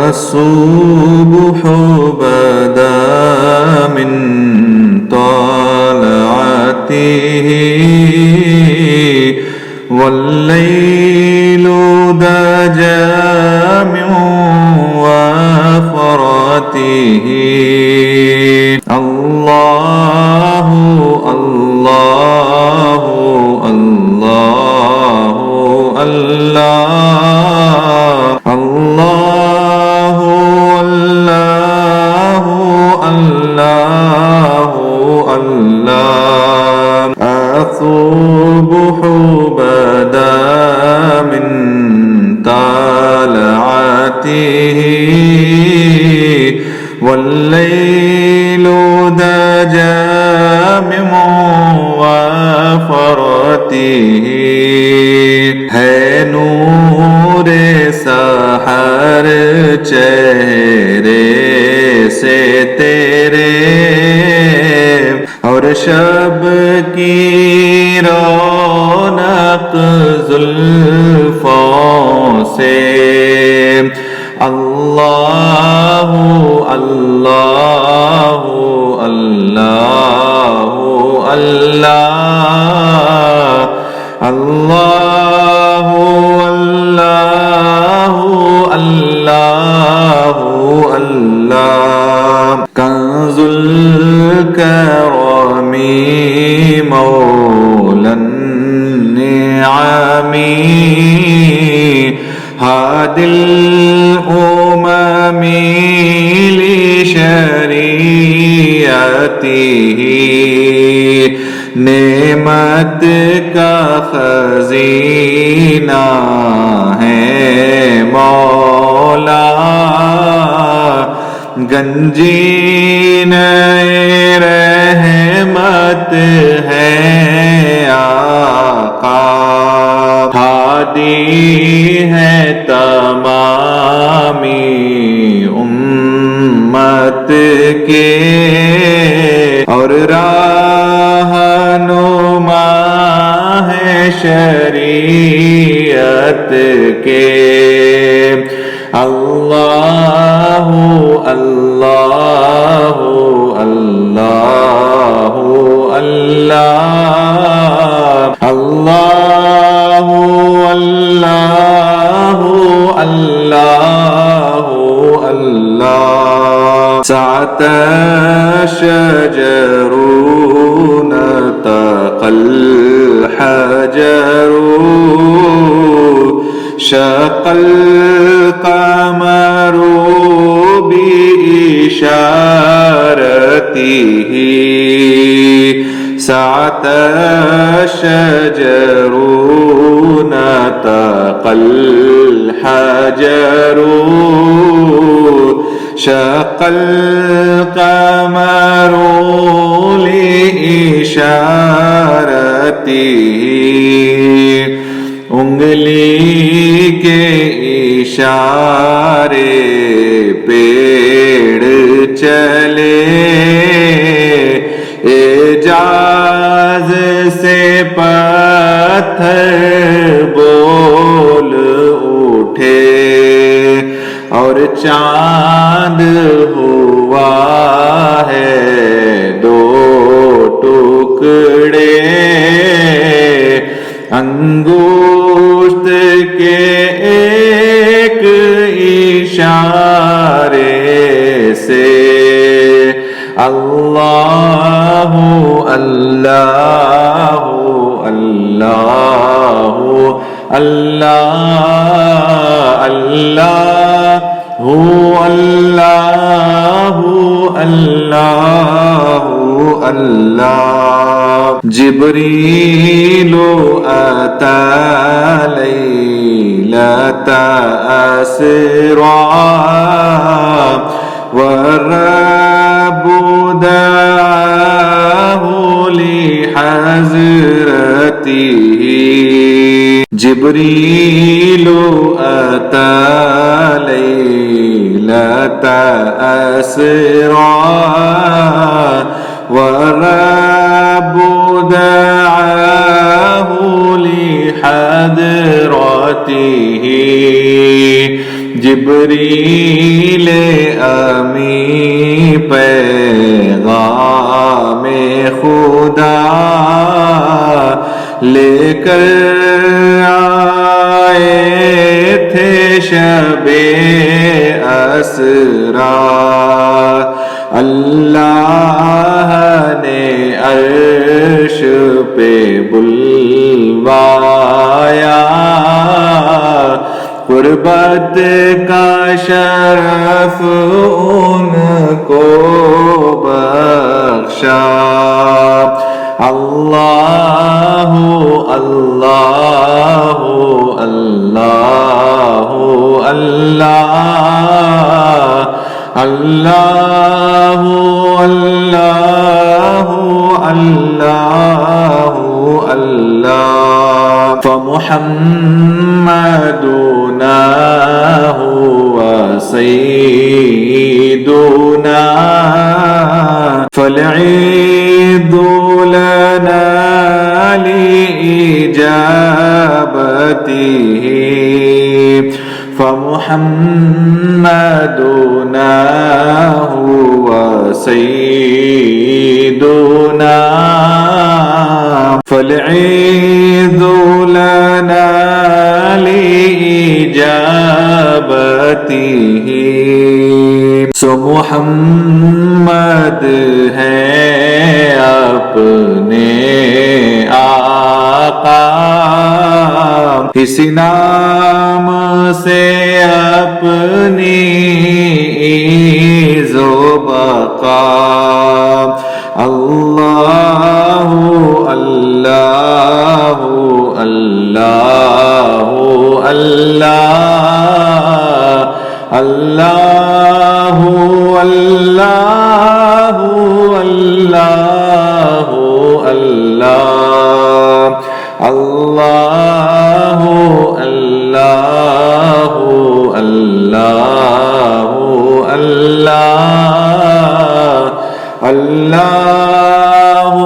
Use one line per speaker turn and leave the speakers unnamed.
الصبح بدا من طلعته والليل دجى من وفرته الله الله الله الله الله الله الله الله الصبح بدا من طلعته والليل دجى من وفرته है नूर सहर चेहरे से तेरे और शब की रौनक जुल्फों से अल्लाहु अल्लाहु अल्लाहु अल्लाह अल्लाहु अल्लाहु अल्लाहु अल्लाह कंजुल करमी मौलन निआमी हादिल उममी लिशरीअतिही नेमत का खजीना है मौला गंजीन रहमत है आका हादी है तमामी उम्मत के और रहनुमा है शरीयत के अल्लाहु अल्लाहु अल्लाहु अल्लाह अल्लाहु अल्लाहु अल्लाहु अल्लाह सात शजरून तक़ल हजरू शक़ल कमरू बिइशारतिही सात शजरून तक़ल हजरू शक़ल कमरू लिइशारतिही उंगली के इशारे पेड़ चले एजाज से पत्थर बोल उठे और चांद हुआ है दो टुकड़े अंगूष्ठ के एक इशारे से अल्लाहु अल्लाहु अल्लाहु अल्लाह अल्लाहु अल्लाहु अल्लाहु अल्लाह जिब्रीलो अता लैलता अस्रा वरब्बु दआहु लिहज़रतिही जिब्रीलो अता लैलता अस्रा वरब्बु दआहु लिहज़रतिही जिब्रील अमी पैगाम खुदा लेकर आए थे शबे असरा। अल्लाह ने अर्श पे बुलवाया, कुर्बत का शरफ उनको बख्शा। अल्लाहु अल्लाहु अल्लाहु अल्लाह अल्लाहु अल्लाहु अल्लाहु अल्लाह। फमुहम्मदुना हुवा सय्यिदुना फलईदु लना लिइजाबतिही। फमुहम्मदुना हुवा सय्यिदुना फलईदु लना लिइजाबतिही। सो मुहम्मद है अपने आका, इसी नाम से अपनी इज़्ज़ो बक़ा। अल्लाहु अल्लाहु अल्लाहु अल्लाह अल्लाहु अल्लाहु अल्लाहु अल्लाह अल्लाहु अल्लाहु अल्लाहु अल्लाह अल्लाहु